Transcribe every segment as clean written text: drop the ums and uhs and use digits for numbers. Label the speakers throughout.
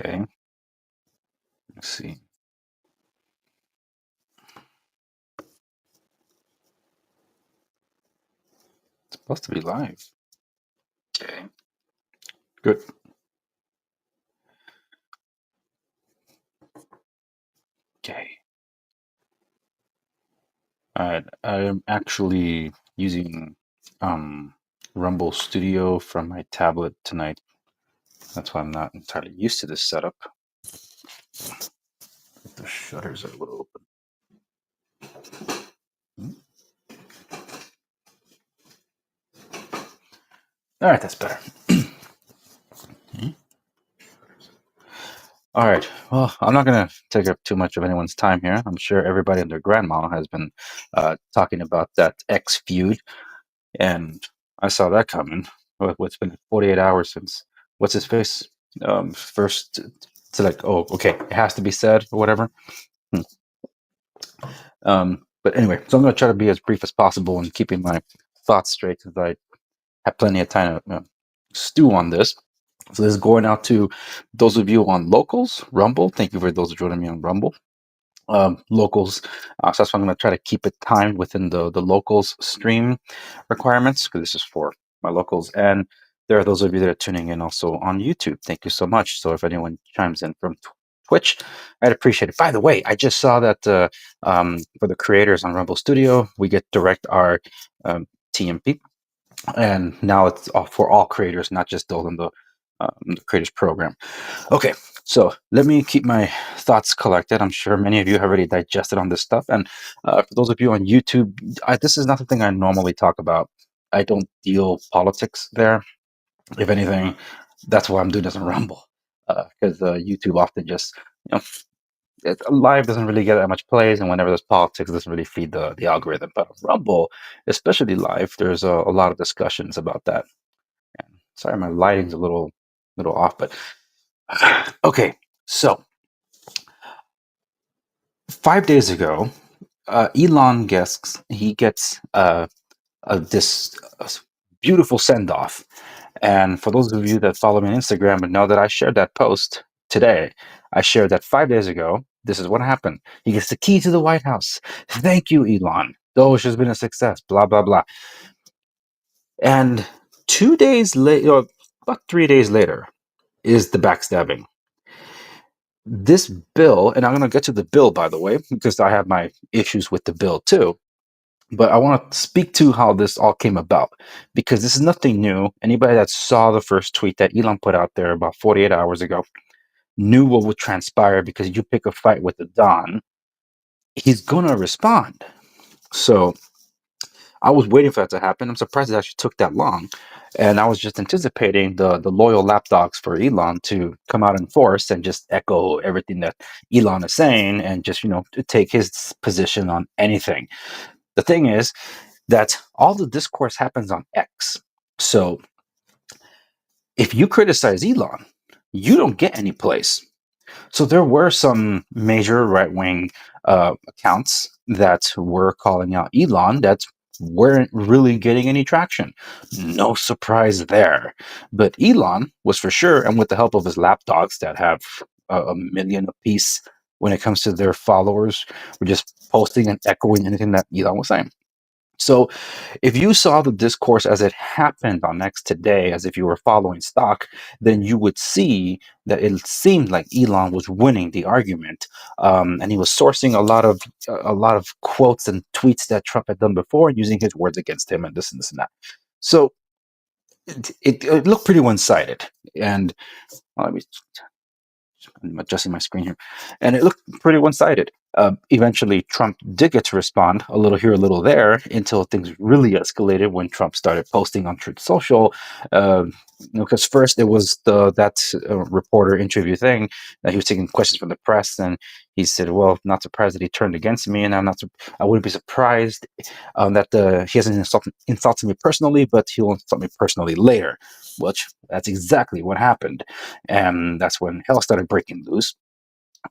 Speaker 1: Okay, let's see. It's supposed to be live. Okay, good. Okay. All right. I'm actually using Rumble Studio from my tablet tonight. That's why I'm not entirely used to this setup. The shutters are a little open. Hmm? All right, that's better. Hmm? All right. Well, I'm not going to take up too much of anyone's time here. I'm sure everybody and their grandma has been talking about that X feud, and I saw that coming. What's been 48 hours since what's his face first to like, oh, okay, it has to be said or whatever. Hmm. But anyway, so I'm going to try to be as brief as possible and keeping my thoughts straight because I have plenty of time to stew on this. So this is going out to those of you on Locals, Rumble. Thank you for those joining me on Rumble. Locals. So that's why I'm going to try to keep it timed within the Locals stream requirements because this is for my Locals. And there are those of you that are tuning in also on YouTube. Thank you so much. So if anyone chimes in from Twitch, I'd appreciate it. By the way, I just saw that for the creators on Rumble Studio, we get direct our TMP. And now it's for all creators, not just those in the creators program. Okay, so let me keep my thoughts collected. I'm sure many of you have already digested on this stuff. And for those of you on YouTube, this is not something I normally talk about. I don't deal politics there. If anything, that's why I'm doing this in Rumble. Because YouTube often just, you know, live doesn't really get that much plays, and whenever there's politics, it doesn't really feed the algorithm. But on Rumble, especially live, there's a lot of discussions about that. And sorry, my lighting's a little off, but okay. So 5 days ago, Elon gets this beautiful send off. And for those of you that follow me on Instagram and know that I shared that post today, I shared that 5 days ago. This is what happened. He gets the key to the White House. Thank you, Elon. Doge has been a success. Blah blah blah. And 2 days later, or about 3 days later, is the backstabbing. This bill, and I'm going to get to the bill, by the way, because I have my issues with the bill too. But I want to speak to how this all came about because this is nothing new. Anybody that saw the first tweet that Elon put out there about 48 hours ago knew what would transpire because you pick a fight with the Don, he's going to respond. So I was waiting for that to happen. I'm surprised it actually took that long. And I was just anticipating the loyal lapdogs for Elon to come out in force and just echo everything that Elon is saying and just, to take his position on anything. The thing is that all the discourse happens on X. So if you criticize Elon, you don't get any place. So there were some major right-wing accounts that were calling out Elon that weren't really getting any traction. No surprise there. But Elon was for sure, and with the help of his lapdogs that have a million apiece when it comes to their followers, were just posting and echoing anything that Elon was saying. So if you saw the discourse as it happened on X today, as if you were following stock, then you would see that it seemed like Elon was winning the argument, and he was sourcing a lot of quotes and tweets that Trump had done before, and using his words against him, and this and that. So it looked pretty one-sided, and let me I'm adjusting my screen here, and it looked pretty one-sided. Eventually, Trump did get to respond a little here, a little there, until things really escalated when Trump started posting on Truth Social. Because first it was that reporter interview thing that he was taking questions from the press, and he said, "Well, not surprised that he turned against me, and I wouldn't be surprised that he hasn't insulted me personally, but he'll insult me personally later." Which that's exactly what happened, and that's when hell started breaking loose.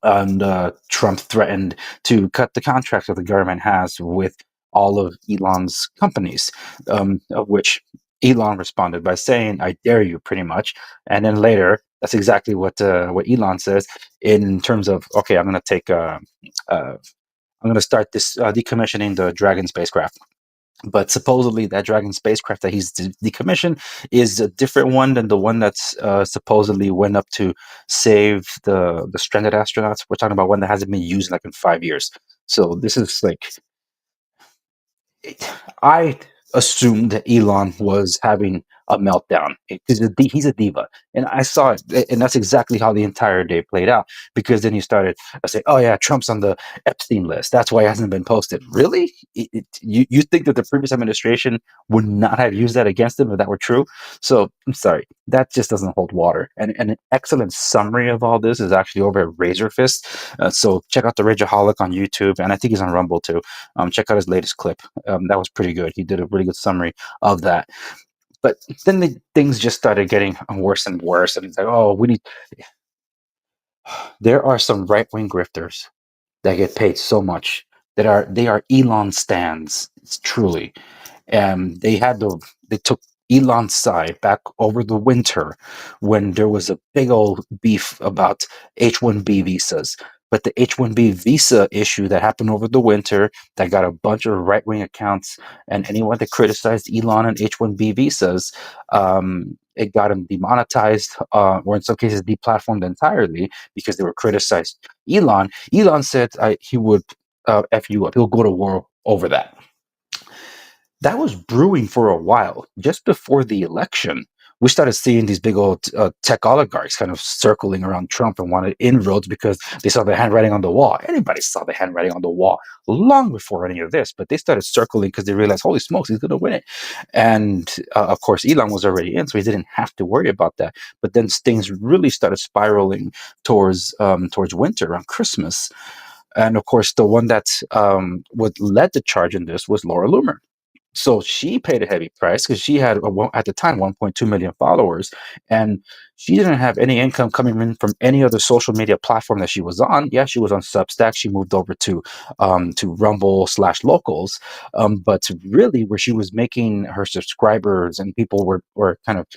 Speaker 1: And Trump threatened to cut the contracts that the government has with all of Elon's companies, of which Elon responded by saying, "I dare you," pretty much. And then later, That's exactly what Elon says in terms of, okay, uh, I'm going to start this decommissioning the Dragon spacecraft. But supposedly that Dragon spacecraft that he's decommissioned is a different one than the one that's supposedly went up to save the stranded astronauts. We're talking about one that hasn't been used like in 5 years. So this is like, I assumed that Elon was having a meltdown because he's a diva, and I saw it, and that's exactly how the entire day played out. Because then he started saying, "Oh yeah, Trump's on the Epstein list. That's why he hasn't been posted." Really? You think that the previous administration would not have used that against him if that were true? So I'm sorry, that just doesn't hold water. And an excellent summary of all this is actually over at Razor Fist. So check out the Rageaholic on YouTube, and I think he's on Rumble too. Check out his latest clip. That was pretty good. He did a really good summary of that. But then things just started getting worse and worse. And it's like, oh, we need. There are some right wing grifters that get paid so much that they are Elon stands. It's truly, and they took Elon's side back over the winter when there was a big old beef about H-1B visas. But the H-1B visa issue that happened over the winter that got a bunch of right-wing accounts and anyone that criticized Elon and H-1B visas, it got them demonetized, or in some cases deplatformed entirely because they were criticized Elon said he would F you up. He'll go to war over that. That was brewing for a while. Just before the election, we started seeing these big old tech oligarchs kind of circling around Trump and wanted inroads because they saw the handwriting on the wall. Anybody saw the handwriting on the wall long before any of this, but they started circling because they realized, holy smokes, he's going to win it. And of course, Elon was already in, so he didn't have to worry about that. But then things really started spiraling towards winter, around Christmas. And of course, the one that what led the charge in this was Laura Loomer. So she paid a heavy price because she had at the time 1.2 million followers, and she didn't have any income coming in from any other social media platform that she was on. Yeah, she was on Substack. She moved over to Rumble slash Locals, but really where she was making her subscribers and people were kind of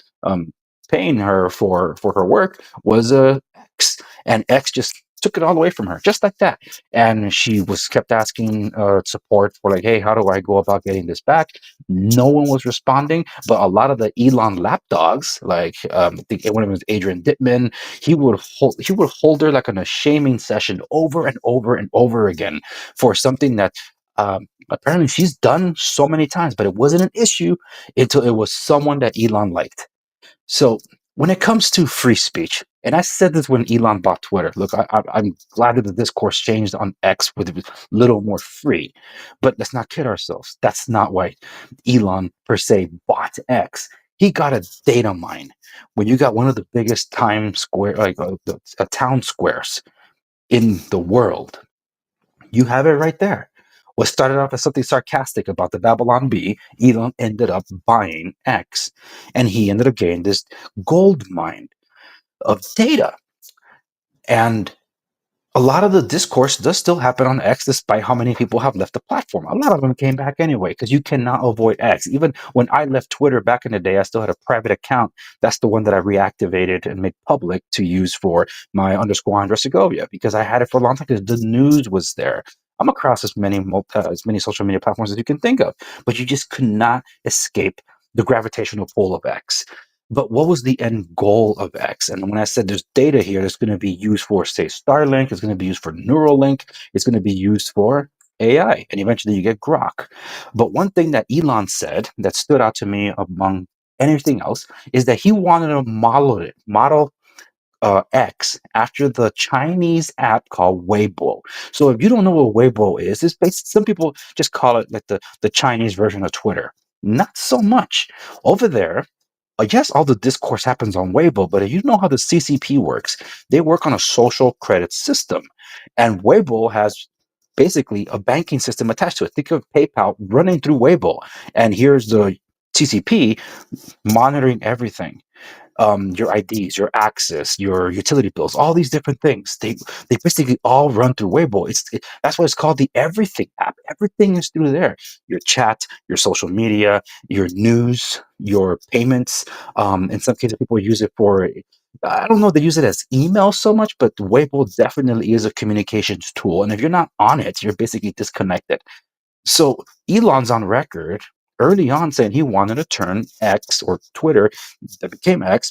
Speaker 1: paying her for her work was X, and X just took it all away from her just like that. And she was kept asking support for like, hey, how do I go about getting this back? No one was responding, but a lot of the Elon lapdogs, like I think one of them was Adrian Dittman, he would hold her like on a shaming session over and over and over again for something that apparently she's done so many times, but it wasn't an issue until it was someone that Elon liked. So when it comes to free speech, and I said this when Elon bought Twitter. Look, I'm glad that the discourse changed on X with a little more free, but let's not kid ourselves. That's not why Elon per se bought X. He got a data mine. When you got one of the biggest town squares in the world, you have it right there. What started off as something sarcastic about the Babylon Bee, Elon ended up buying X, and he ended up getting this gold mine of data. And a lot of the discourse does still happen on X, despite how many people have left the platform. A lot of them came back anyway, because you cannot avoid X. Even when I left Twitter back in the day, I still had a private account. That's the one that I reactivated and made public to use for my _ Segovia, because I had it for a long time because the news was there. I'm across as many social media platforms as you can think of, but you just could not escape the gravitational pull of X. But what was the end goal of X? And when I said there's data here that's going to be used for, say, Starlink, it's going to be used for Neuralink, it's going to be used for AI, and eventually you get Grok. But one thing that Elon said that stood out to me among anything else is that he wanted to model X after the Chinese app called Weibo. So if you don't know what Weibo is, it's basically, some people just call it like the Chinese version of Twitter. Not so much. Over there, yes, all the discourse happens on Weibo, but if you know how the CCP works, they work on a social credit system. And Weibo has basically a banking system attached to it. Think of PayPal running through Weibo. And here's the CCP monitoring everything. your IDs, your access, your utility bills, all these different things. They basically all run through Weibo. That's why it's called the Everything app. Everything is through there. Your chat, your social media, your news, your payments. In some cases, people use it for. I don't know. They use it as email so much, but Weibo definitely is a communications tool. And if you're not on it, you're basically disconnected. So Elon's on record early on saying he wanted to turn X or Twitter that became X.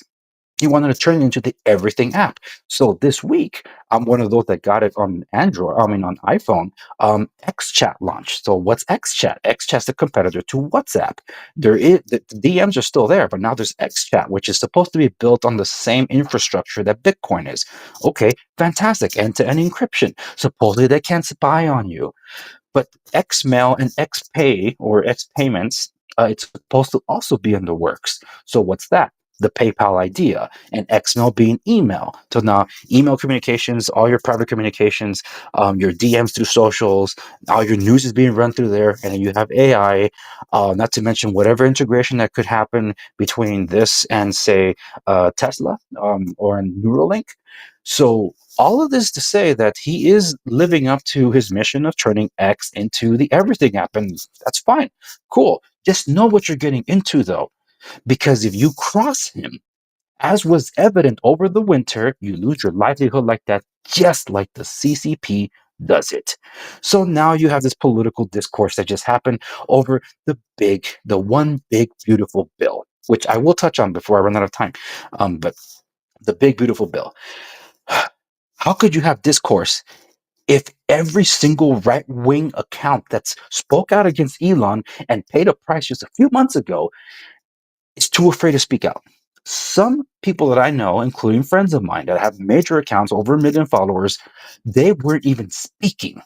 Speaker 1: He wanted to turn it into the Everything app. So this week, I'm one of those that got it on Android. I mean, on iPhone. XChat launched. So what's XChat? XChat's the competitor to WhatsApp. The DMs are still there, but now there's XChat, which is supposed to be built on the same infrastructure that Bitcoin is. Okay, fantastic. End-to-end encryption. Supposedly they can't spy on you. But Xmail and Xpay or X payments, it's supposed to also be in the works. So what's that? The PayPal idea, and Xmail being email. So now email communications, all your private communications, your DMs through socials, all your news is being run through there, and then you have AI. Not to mention whatever integration that could happen between this and say Tesla or Neuralink. So all of this to say that he is living up to his mission of turning X into the Everything app, and that's fine. Cool. Just know what you're getting into, though, because if you cross him, as was evident over the winter, you lose your livelihood like that, just like the CCP does it. So now you have this political discourse that just happened over the one big, beautiful bill, which I will touch on before I run out of time. But the big, beautiful bill. How could you have discourse if every single right wing account that's spoke out against Elon and paid a price just a few months ago is too afraid to speak out? Some people that I know, including friends of mine that have major accounts, over 1 million followers, they weren't even speaking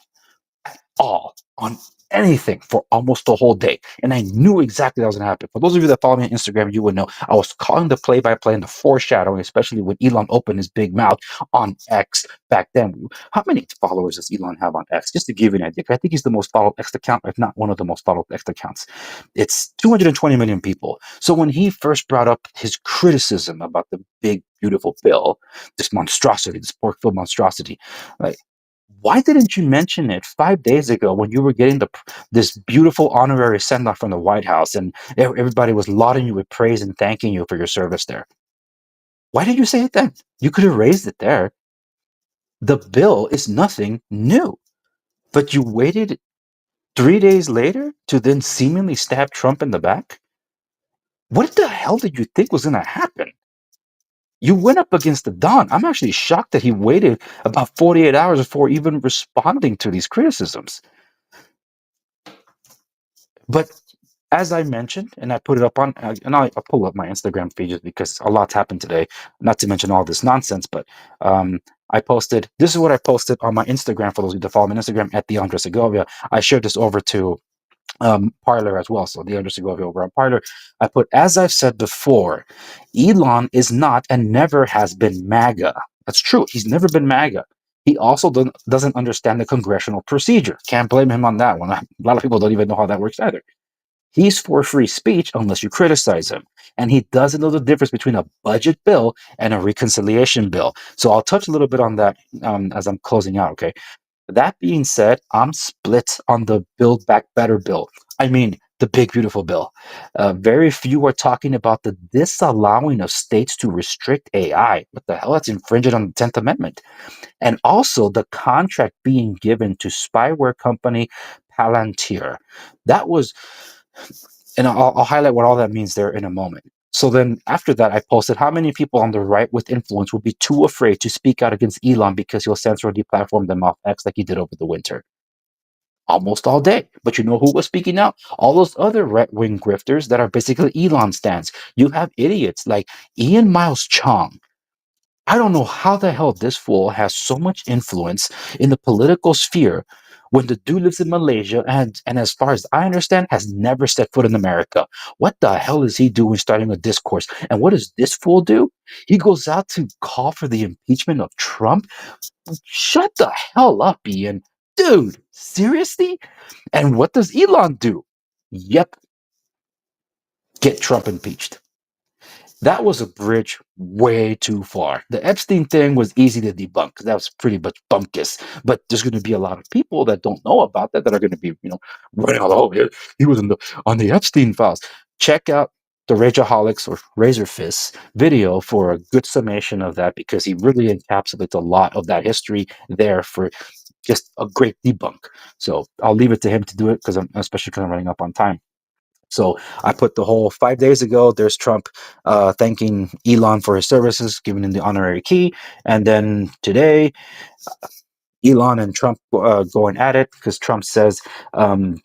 Speaker 1: all on anything for almost the whole day. And I knew exactly that was going to happen. For those of you that follow me on Instagram, you would know I was calling the play by play and the foreshadowing, especially when Elon opened his big mouth on X back then. How many followers does Elon have on X? Just to give you an idea, I think he's the most followed X account, if not one of the most followed X accounts. It's 220 million people. So when he first brought up his criticism about the big, beautiful bill, this monstrosity, this pork filled monstrosity, like, why didn't you mention it 5 days ago when you were getting this beautiful honorary send off from the White House and everybody was lauding you with praise and thanking you for your service there? Why did you say it then? You could have raised it there. The bill is nothing new, but you waited 3 days later to then seemingly stab Trump in the back? What the hell did you think was going to happen? You went up against the Don. I'm actually shocked that he waited about 48 hours before even responding to these criticisms. But as I mentioned, and I put it up on, and I'll pull up my Instagram feed just because a lot's happened today, not to mention all this nonsense, but this is what I posted on my Instagram for those of you that follow me on Instagram at the Andre Segovia. I shared this over to Parler as well. So the Andre Segovia over on Parler. I put, as I've said before, Elon is not and never has been MAGA. That's true. He's never been MAGA. He also doesn't understand the congressional procedure. Can't blame him on that one. A lot of people don't even know how that works either. He's for free speech unless you criticize him. And he doesn't know the difference between a budget bill and a reconciliation bill. So I'll touch a little bit on that as I'm closing out, okay? That being said, I'm split on the Build Back Better bill. I mean, the big, beautiful bill. Very few are talking about the disallowing of states to restrict AI. What the hell? That's infringing on the 10th Amendment. And also the contract being given to spyware company Palantir. That was, and I'll highlight what all that means there in a moment. So then after that, I posted how many people on the right with influence would be too afraid to speak out against Elon because he'll censor or deplatform them off X like he did over the winter. Almost all day. But you know who was speaking out? All those other right-wing grifters that are basically Elon stands. You have idiots like Ian Miles Chong. I don't know how the hell this fool has so much influence in the political sphere when the dude lives in Malaysia and as far as I understand, has never set foot in America. What the hell is he doing starting a discourse? And what does this fool do? He goes out to call for the impeachment of Trump? Shut the hell up, Ian. Dude, seriously? And what does Elon do? Yep, get Trump impeached. That was a bridge way too far. The Epstein thing was easy to debunk because that was pretty much bunkus. But there's going to be a lot of people that don't know about that are going to be, running out. Oh, yeah, he was on the Epstein files. Check out the Rageaholics or Razor Fists video for a good summation of that because he really encapsulates a lot of that history there for just a great debunk. So I'll leave it to him to do it because especially because I'm running up on time. So I put the whole 5 days ago. There's Trump thanking Elon for his services, giving him the honorary key, and then today Elon and Trump going at it because Trump says um,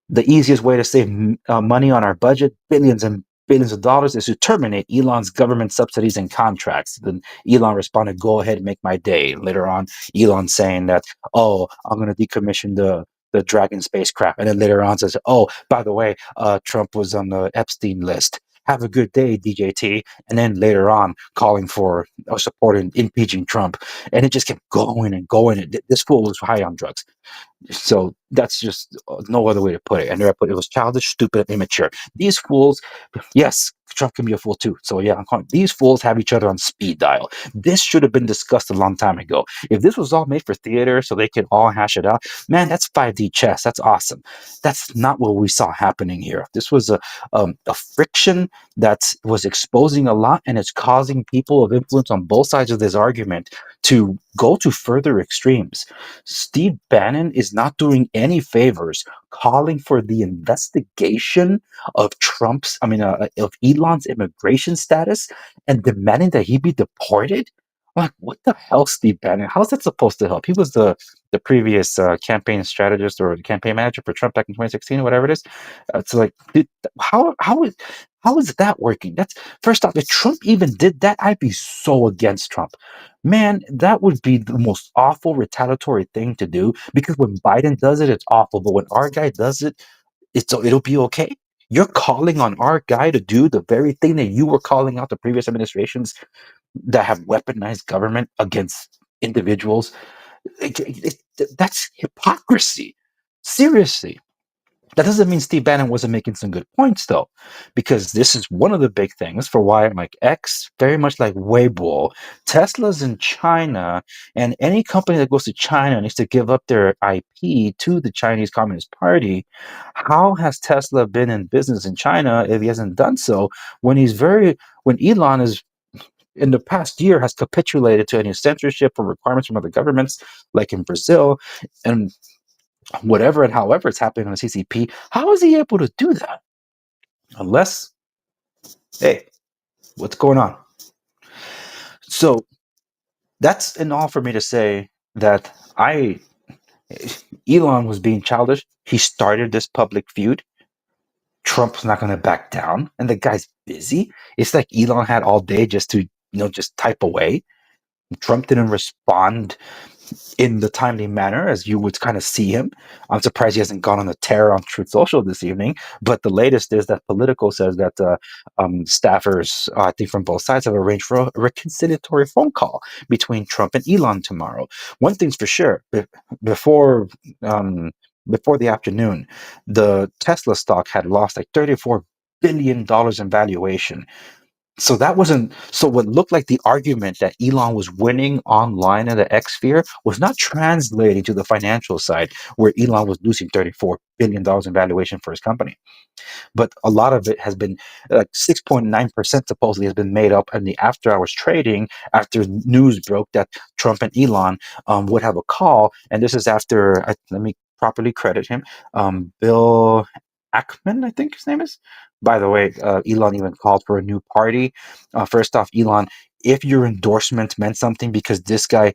Speaker 1: the easiest way to save money on our budget, billions and billions of dollars, is to terminate Elon's government subsidies and contracts. Then Elon responded, "Go ahead, make my day." Later on, Elon saying that, "Oh, I'm going to decommission the Dragon spacecraft," and then later on says, "Oh, by the way, Trump was on the Epstein list. Have a good day, DJT." And then later on, calling for or supporting impeaching Trump, and it just kept going and going. This fool was high on drugs. So that's just no other way to put it. And there I put it was childish, stupid, and immature. These fools, yes, Trump can be a fool too. So yeah, I'm calling these fools have each other on speed dial. This should have been discussed a long time ago. If this was all made for theater so they could all hash it out, man, that's 5D chess. That's awesome. That's not what we saw happening here. This was a friction that was exposing a lot, and it's causing people of influence on both sides of this argument to go to further extremes. Steve Bannon is not doing any favors calling for the investigation of of Elon's immigration status and demanding that he be deported. Like, what the hell, Steve Bannon? How's that supposed to help? He was the previous campaign strategist or campaign manager for Trump back in 2016 or whatever it is. It's like, dude, how is that working? That's first off, if Trump even did that, I'd be so against Trump. Man, that would be the most awful retaliatory thing to do because when Biden does it, it's awful. But when our guy does it, it'll be okay. You're calling on our guy to do the very thing that you were calling out the previous administrations that have weaponized government against individuals. That's hypocrisy. Seriously. That doesn't mean Steve Bannon wasn't making some good points, though, because this is one of the big things for why I'm like X, very much like Weibo. Tesla's in China, and any company that goes to China needs to give up their IP to the Chinese Communist Party. How has Tesla been in business in China if he hasn't done so when Elon is in the past year has capitulated to any censorship or requirements from other governments, like in Brazil, and whatever and however it's happening on the CCP, how is he able to do that? Unless, hey, what's going on? So that's an all for me to say that Elon was being childish. He started this public feud. Trump's not going to back down, and the guy's busy. It's like Elon had all day just to, just type away. Trump didn't respond in the timely manner as you would kind of see him. I'm surprised he hasn't gone on a tear on Truth Social this evening. But the latest is that Politico says that staffers, I think from both sides, have arranged for a reconciliatory phone call between Trump and Elon tomorrow. One thing's for sure: before um, before the afternoon, the Tesla stock had lost like $34 billion in valuation. So that wasn't so what looked like the argument that Elon was winning online in the X sphere was not translating to the financial side where Elon was losing $34 billion in valuation for his company. But a lot of it has been like 6.9% supposedly has been made up in the after hours trading after news broke that Trump and Elon would have a call. And this is after, let me properly credit him, Bill Ackman, I think his name is. By the way, Elon even called for a new party. First off, Elon, if your endorsement meant something, because this guy,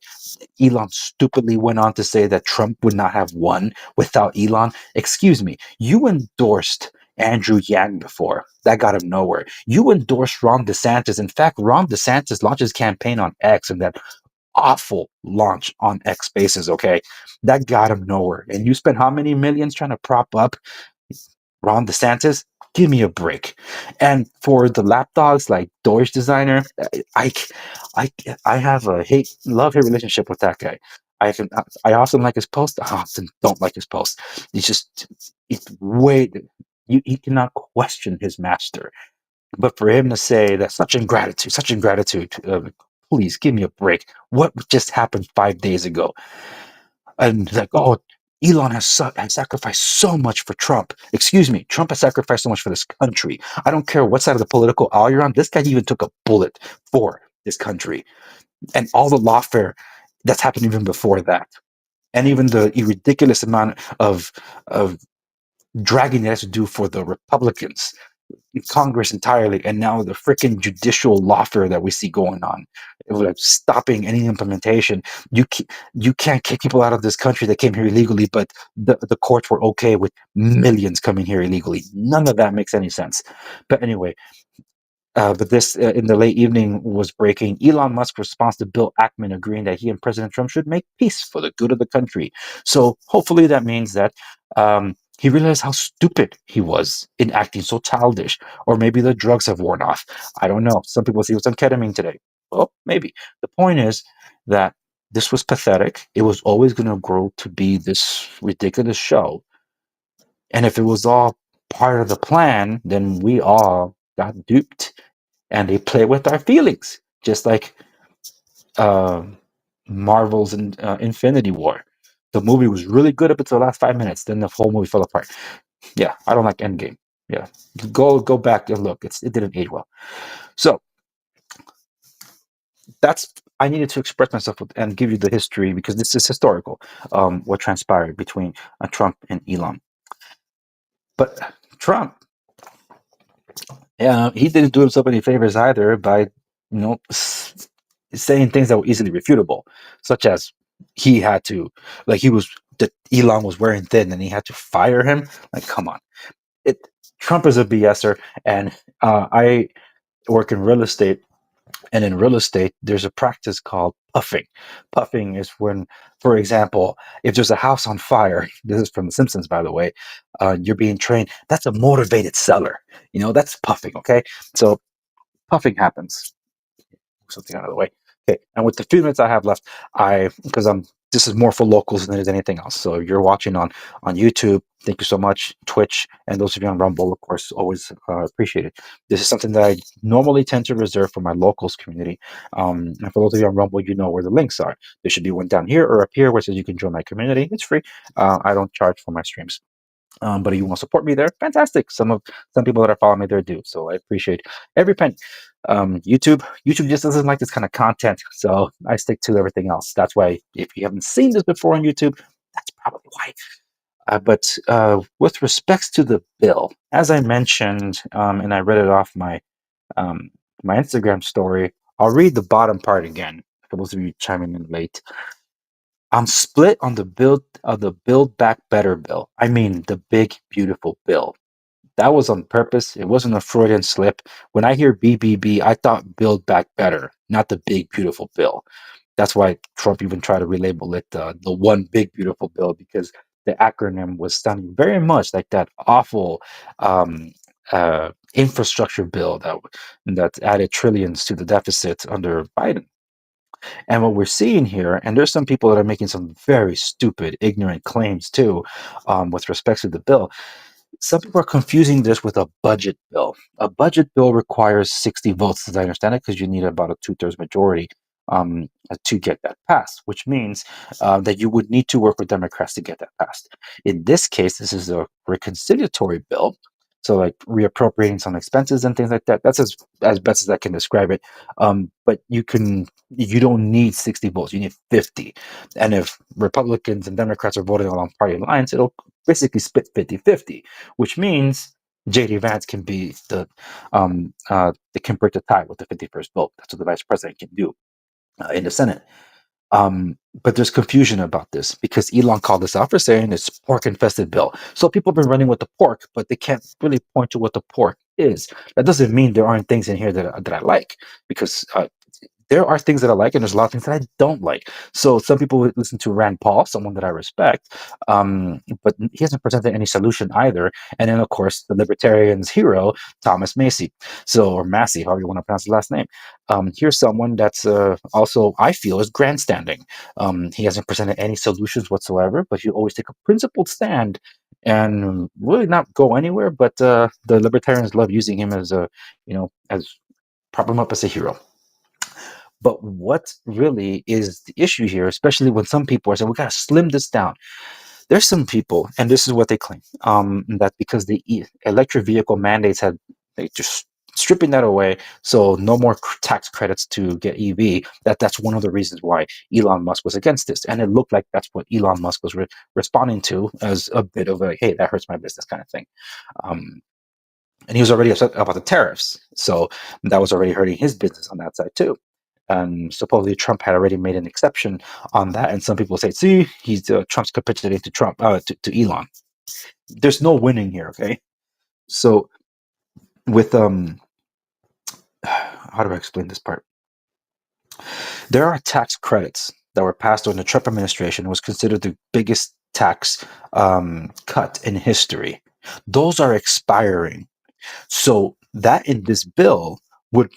Speaker 1: Elon, stupidly went on to say that Trump would not have won without Elon. Excuse me, you endorsed Andrew Yang before. That got him nowhere. You endorsed Ron DeSantis. In fact, Ron DeSantis launched his campaign on X and that awful launch on X Spaces, okay? That got him nowhere. And you spent how many millions trying to prop up Ron DeSantis? Give me a break. And for the lapdogs like Deutsch designer, I, I, I have a love hate relationship with that guy. I often like his post. I often don't like his post. It's just it's way he cannot question his master. But for him to say that such ingratitude, please give me a break. What just happened 5 days ago? And like, oh, Elon has sacrificed so much for Trump. Excuse me, Trump has sacrificed so much for this country. I don't care what side of the political aisle you're on. This guy even took a bullet for this country, and all the lawfare that's happened even before that, and even the ridiculous amount of dragging it has to do for the Republicans Congress entirely, and now the freaking judicial lawfare that we see going on, like stopping any implementation. You can't kick people out of this country that came here illegally, but the courts were okay with millions coming here illegally. None of that makes any sense. But anyway, but this in the late evening was breaking. Elon Musk responds to Bill Ackman agreeing that he and President Trump should make peace for the good of the country. So hopefully that means that he realized how stupid he was in acting so childish, or maybe the drugs have worn off. I don't know. Some people say it was on ketamine today. Well, maybe. The point is that this was pathetic. It was always going to grow to be this ridiculous show. And if it was all part of the plan, then we all got duped and they play with our feelings, just like uh, Marvel's Infinity War. The movie was really good up until the last 5 minutes. Then the whole movie fell apart. Yeah, I don't like Endgame. Yeah, go back and look. It didn't age well. So that's I needed to express myself and give you the history because this is historical. What transpired between Trump and Elon, but Trump, yeah, he didn't do himself any favors either by saying things that were easily refutable, such as he had to, like he was that Elon was wearing thin and he had to fire him. Like, come on, it Trump is a BSer, and I work in real estate, and in real estate, there's a practice called puffing. Puffing is when, for example, if there's a house on fire, this is from The Simpsons, by the way, you're being trained. That's a motivated seller. That's puffing. Okay, so puffing happens. Something out of the way. Okay, and with the few minutes I have left, because I'm this is more for locals than it is anything else. So if you're watching on YouTube, thank you so much. Twitch, and those of you on Rumble, of course, always appreciate it. This is something that I normally tend to reserve for my locals community. And for those of you on Rumble, you know where the links are. There should be one down here or up here where it says you can join my community. It's free. I don't charge for my streams. But if you want to support me there, fantastic. Some people that are following me there do, so I appreciate every penny. YouTube just doesn't like this kind of content, so I stick to everything else. That's why if you haven't seen this before on YouTube, that's probably why. But with respects to the bill, as I mentioned, and I read it off um, my Instagram story, I'll read the bottom part again for those of you chiming in late. I'm split on the Build Back Better bill. I mean, the big, beautiful bill. That was on purpose. It wasn't a Freudian slip. When I hear BBB, I thought Build Back Better, not the big, beautiful bill. That's why Trump even tried to relabel it the one big, beautiful bill because the acronym was sounding very much like that awful infrastructure bill that added trillions to the deficit under Biden. And what we're seeing here, and there's some people that are making some very stupid, ignorant claims too, with respect to the bill. Some people are confusing this with a budget bill. A budget bill requires 60 votes, as I understand it, because you need about a two-thirds majority to get that passed, which means that you would need to work with Democrats to get that passed. In this case, this is a reconciliatory bill. So, like reappropriating some expenses and things like that. That's as best as I can describe it. But you don't need 60 votes. You need 50. And if Republicans and Democrats are voting along party lines, it'll basically split 50-50, which means JD Vance can be they can break the tie with the 51st vote. That's what the vice president can do in the Senate. But there's confusion about this because Elon called this out for saying it's pork infested bill. So people have been running with the pork, but they can't really point to what the pork is. That doesn't mean there aren't things in here that I like because there are things that I like, and there's a lot of things that I don't like. So some people would listen to Rand Paul, someone that I respect, but he hasn't presented any solution either. And then, of course, the libertarians' hero, Thomas Macy, or Massey, however you want to pronounce his last name. Here's someone that's also, I feel, is grandstanding. He hasn't presented any solutions whatsoever, but he always take a principled stand and really not go anywhere. But the libertarians love using him as as prop him up as a hero. But what really is the issue here, especially when some people are saying, we got to slim this down. There's some people, and this is what they claim, that because the electric vehicle mandates had, they just stripping that away, so no more tax credits to get EV, that's one of the reasons why Elon Musk was against this. And it looked like that's what Elon Musk was responding to as a bit of a, hey, that hurts my business kind of thing. Um, and he was already upset about the tariffs, so that was already hurting his business on that side too. And supposedly Trump had already made an exception on that, and some people say, "See, he's Trump's capitulating to to Elon." There's no winning here, okay? So with how do I explain this part? There are tax credits that were passed during the Trump administration. It was considered the biggest tax cut in history. Those are expiring. So that in this bill would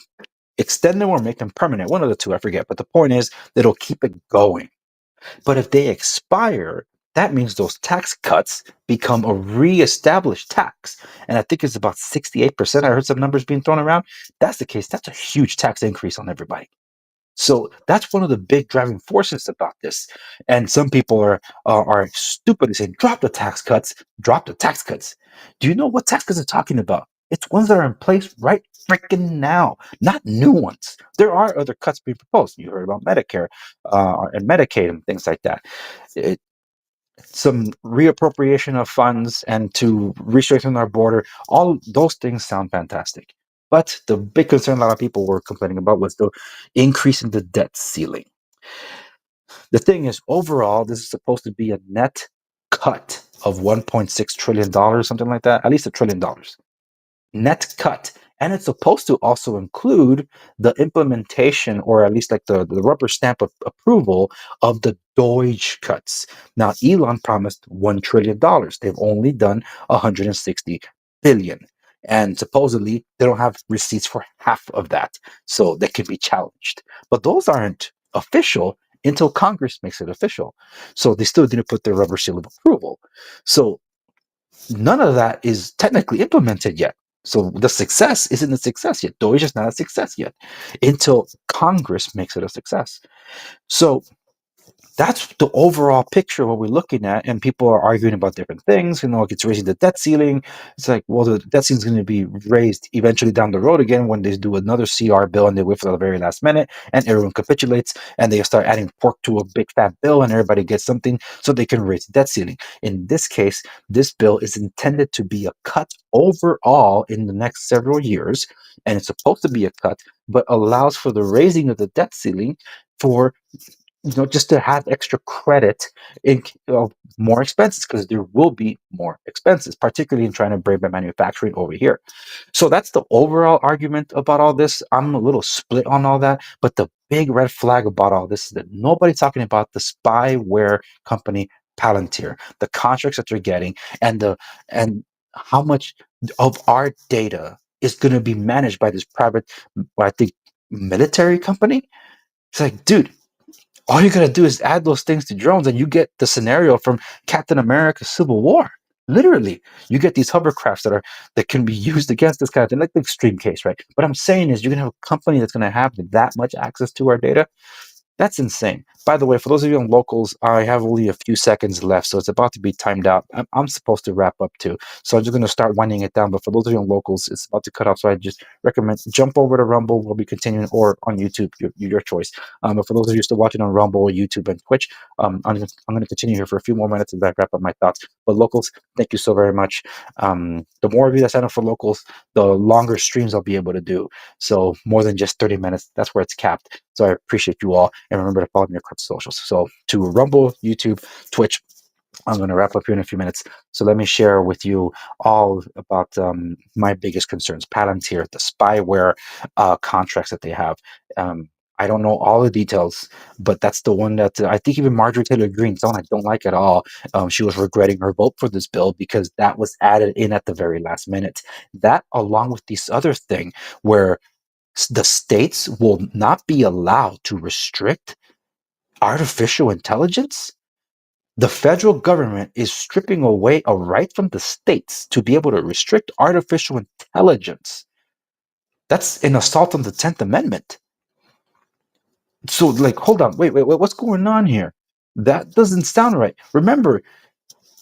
Speaker 1: extend them or make them permanent. One of the two, I forget. But the point is that it'll keep it going. But if they expire, that means those tax cuts become a re-established tax. And I think it's about 68%. I heard some numbers being thrown around. That's the case. That's a huge tax increase on everybody. So that's one of the big driving forces about this. And some people are stupid and say, drop the tax cuts, drop the tax cuts. Do you know what tax cuts are talking about? It's ones that are in place right freaking now, not new ones. There are other cuts being proposed. You heard about Medicare and Medicaid and things like that. It, some reappropriation of funds and to restrengthen our border, all those things sound fantastic. But the big concern a lot of people were complaining about was the increase in the debt ceiling. The thing is, overall, this is supposed to be a net cut of $1.6 trillion, something like that, at least $1 trillion net cut. And it's supposed to also include the implementation, or at least like the rubber stamp of approval of the Doge cuts. Now, Elon promised $1 trillion. They've only done 160 billion. And supposedly they don't have receipts for half of that. So they can be challenged. But those aren't official until Congress makes it official. So they still didn't put their rubber seal of approval. So none of that is technically implemented yet. So the success isn't a success yet. Doge is not a success yet until Congress makes it a success. So that's the overall picture of what we're looking at, and people are arguing about different things. It's raising the debt ceiling. It's like, well, the debt ceiling is going to be raised eventually down the road again when they do another CR bill and they wait for the very last minute, and everyone capitulates, and they start adding pork to a big fat bill, and everybody gets something so they can raise the debt ceiling. In this case, this bill is intended to be a cut overall in the next several years, and it's supposed to be a cut, but allows for the raising of the debt ceiling for just to have extra credit in more expenses, because there will be more expenses, particularly in trying to bring back manufacturing over here. So that's the overall argument about all this. I'm a little split on all that, but the big red flag about all this is that nobody's talking about the spyware company Palantir, the contracts that they're getting, and how much of our data is going to be managed by this private, I think, military company. It's like, dude, all you gotta do is add those things to drones, and you get the scenario from Captain America: Civil War. Literally, you get these hovercrafts that can be used against this kind of thing, like the extreme case, right? What I'm saying is, you're gonna have a company that's gonna have that much access to our data. That's insane. By the way, for those of you on locals, I have only a few seconds left, so it's about to be timed out. I'm supposed to wrap up too, so I'm just going to start winding it down. But for those of you on locals, it's about to cut off, so I just recommend jump over to Rumble. We'll be continuing, or on YouTube, your choice. But for those of you still watching on Rumble, YouTube, and Twitch, I'm going to continue here for a few more minutes as I wrap up my thoughts. But locals, thank you so very much. The more of you that sign up for locals, the longer streams I'll be able to do. So more than just 30 minutes. That's where it's capped. So I appreciate you all. And remember to follow me across socials. So to Rumble, YouTube, Twitch, I'm going to wrap up here in a few minutes. So let me share with you all about my biggest concerns. Palantir, the spyware contracts that they have. I don't know all the details, but that's the one that I think even Marjorie Taylor Greene, someone I don't like at all, she was regretting her vote for this bill because that was added in at the very last minute. That, along with this other thing where the states will not be allowed to restrict artificial intelligence. The federal government is stripping away a right from the states to be able to restrict artificial intelligence. That's an assault on the 10th Amendment. So, like, hold on, wait, what's going on here? That doesn't sound right. Remember,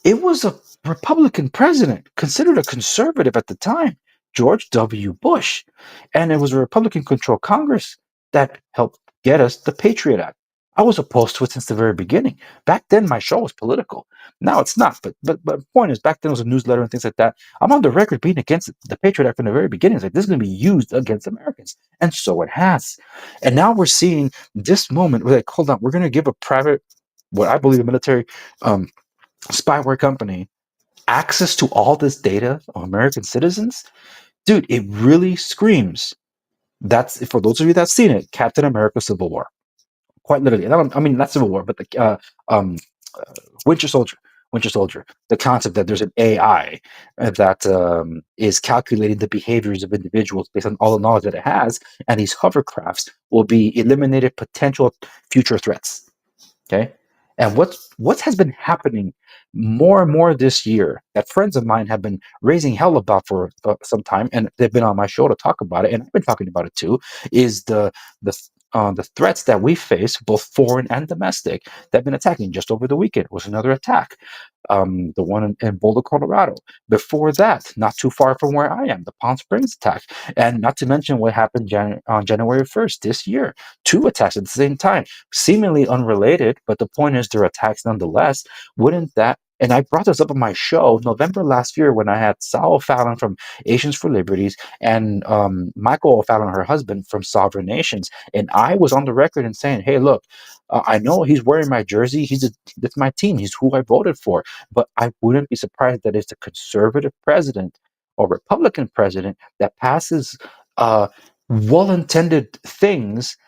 Speaker 1: it was a Republican president, considered a conservative at the time, George W. Bush. And it was a Republican controlled Congress that helped get us the Patriot Act. I was opposed to it since the very beginning. Back then, my show was political. Now it's not. But the point is, back then it was a newsletter and things like that. I'm on the record being against the Patriot Act from the very beginning. It's like, this is going to be used against Americans. And so it has. And now we're seeing this moment. We're like, hold on, we're going to give a private, what I believe a military spyware company access to all this data of American citizens. Dude, it really screams. That's, for those of you that's seen it, Captain America: Civil War. Quite literally. I mean, not Civil War, but the um, Winter Soldier. Winter Soldier. The concept that there's an AI that is calculating the behaviors of individuals based on all the knowledge that it has, and these hovercrafts will be eliminated potential future threats. Okay. And what has been happening more and more this year that friends of mine have been raising hell about for some time, and they've been on my show to talk about it, and I've been talking about it too, is the threats that we face, both foreign and domestic, that have been attacking. Just over the weekend was another attack, the one in Boulder, Colorado. Before that, not too far from where I am, the Palm Springs attack, and not to mention what happened on January 1st this year. Two attacks at the same time, seemingly unrelated, but the point is they're attacks nonetheless. Wouldn't that, and I brought this up on my show November last year when I had Sal O'Fallon from Asians for Liberties and Michael O'Fallon, her husband, from Sovereign Nations. And I was on the record and saying, hey, look, I know he's wearing my jersey. That's my team. He's who I voted for. But I wouldn't be surprised that it's a conservative president or Republican president that passes well-intended things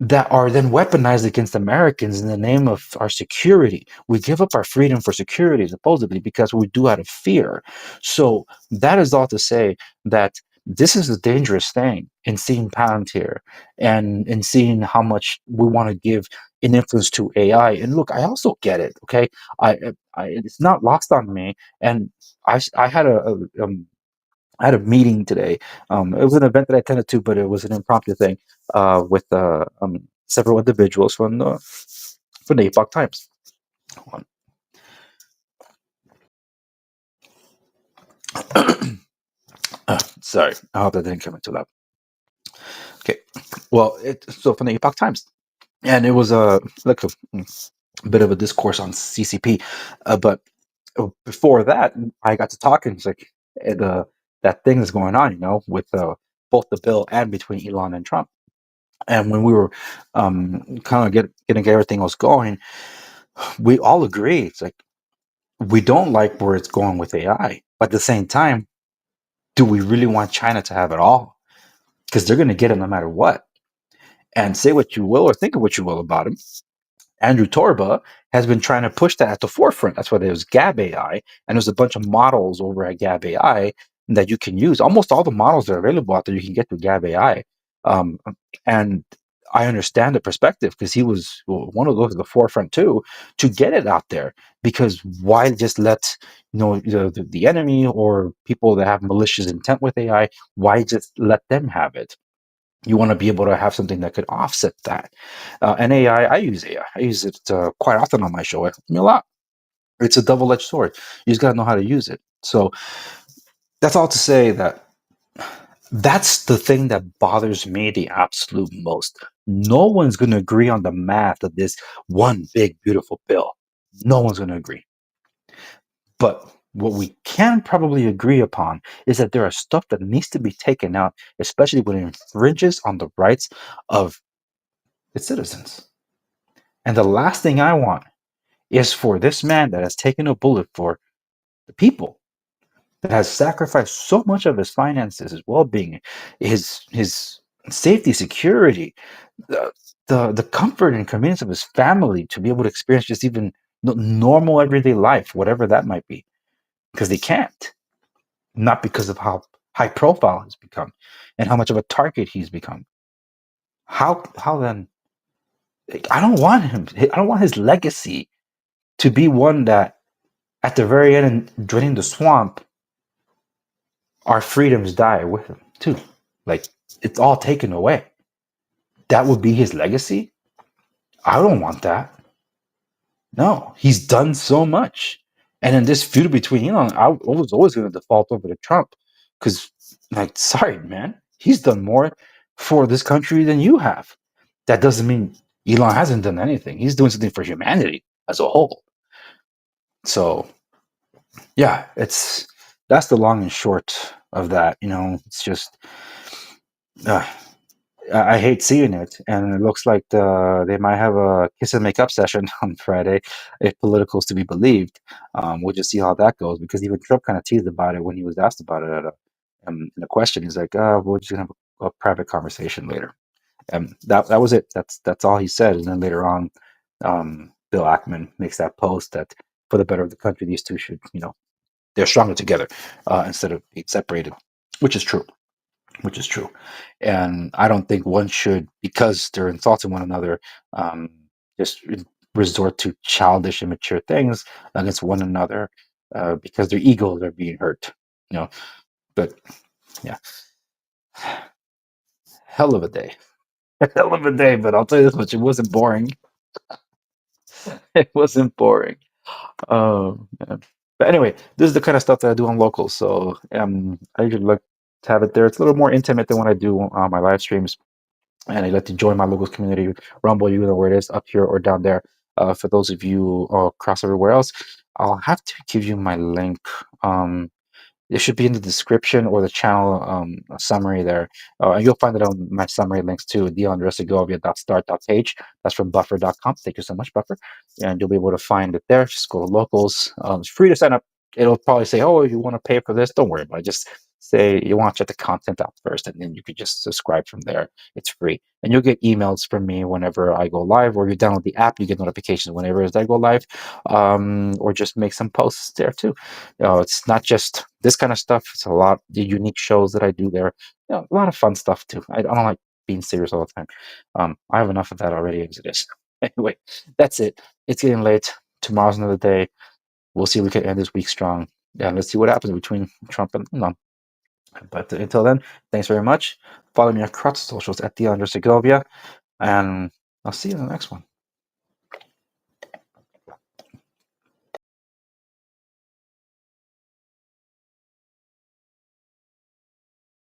Speaker 1: that are then weaponized against Americans in the name of our security. We give up our freedom for security, supposedly, because we do out of fear. So that is all to say that this is a dangerous thing in seeing Palantir and in seeing how much we want to give an influence to AI. And look, I also get it. Okay, it's not lost on me. And I had I had a meeting today. It was an event that I attended to, but it was an impromptu thing with several individuals from the Epoch Times. Hold on. Sorry, I hope that didn't come in too loud. Okay, well, so from the Epoch Times, and it was like a bit of a discourse on CCP, but before that, I got to talking. It's like that thing that's going on, with both the bill and between Elon and Trump. And when we were kind of getting everything else going, we all agree. It's like we don't like where it's going with AI, but at the same time, do we really want China to have it all? Because they're going to get it no matter what. And say what you will or think of what you will about him, Andrew Torba has been trying to push that at the forefront. That's why there's Gab AI, and there's a bunch of models over at Gab AI that you can use. Almost all the models that are available out there, you can get through Gab AI. And I understand the perspective because he was one of those at the forefront too, to get it out there. Because why just let the enemy or people that have malicious intent with AI? Why just let them have it? You want to be able to have something that could offset that. And AI, I use AI. I use it quite often on my show. It helps me a lot. It's a double-edged sword. You just got to know how to use it. So that's all to say that that's the thing that bothers me the absolute most. No one's going to agree on the math of this one big, beautiful bill. No one's going to agree. But what we can probably agree upon is that there are stuff that needs to be taken out, especially when it infringes on the rights of its citizens. And the last thing I want is for this man that has taken a bullet for the people, that has sacrificed so much of his finances, his well-being, his safety, security, the, the comfort and convenience of his family to be able to experience just even normal everyday life, whatever that might be, because they can't, not because of how high profile he's become and how much of a target he's become. How then? I don't want him. I don't want his legacy to be one that, at the very end, draining the swamp, our freedoms die with him too. Like, it's all taken away. That would be his legacy. I don't want that. No, he's done so much. And in this feud between Elon, I was always going to default over to Trump because, like, sorry, man, he's done more for this country than you have. That doesn't mean Elon hasn't done anything. He's doing something for humanity as a whole. So, yeah, that's the long and short of that. It's just, uh, I hate seeing it, and it looks like they might have a kiss and make up session on Friday, if politicals to be believed. We'll just see how that goes, because even Trump kind of teased about it when he was asked about it in a question. He's like, we're just gonna have a private conversation later," and that was it. That's all he said. And then later on, Bill Ackman makes that post that, for the better of the country, these two should, they're stronger together instead of being separated, which is true. Which is true. And I don't think one should, because they're insulting one another, um, just resort to childish, immature things against one another, because their egos are being hurt. You know, but yeah, hell of a day. Hell of a day, but I'll tell you this much, it wasn't boring. It wasn't boring. Oh, man. But anyway, this is the kind of stuff that I do on locals. So I usually like to have it there. It's a little more intimate than when I do on my live streams. And I'd like to join my locals community, Rumble, you know where it is, up here or down there. For those of you across everywhere else, I'll have to give you my link. It should be in the description or the channel summary there. And you'll find it on my summary links too, Segovia.start.page. That's from buffer.com. Thank you so much, Buffer. And you'll be able to find it there. Just go to locals. It's free to sign up. It'll probably say, oh, you want to pay for this? Don't worry about it. Just say you want to check the content out first, and then you can just subscribe from there. It's free. And you'll get emails from me whenever I go live, or you download the app, you get notifications whenever I go live, or just make some posts there too. It's not just this kind of stuff. It's a lot the unique shows that I do there. A lot of fun stuff too. I don't like being serious all the time. I have enough of that already as it is. Anyway, that's it. It's getting late. Tomorrow's another day. We'll see if we can end this week strong. And let's see what happens between Trump and Elon. But until then, thanks very much. Follow me across socials at the Segovia, and I'll see you in the next one.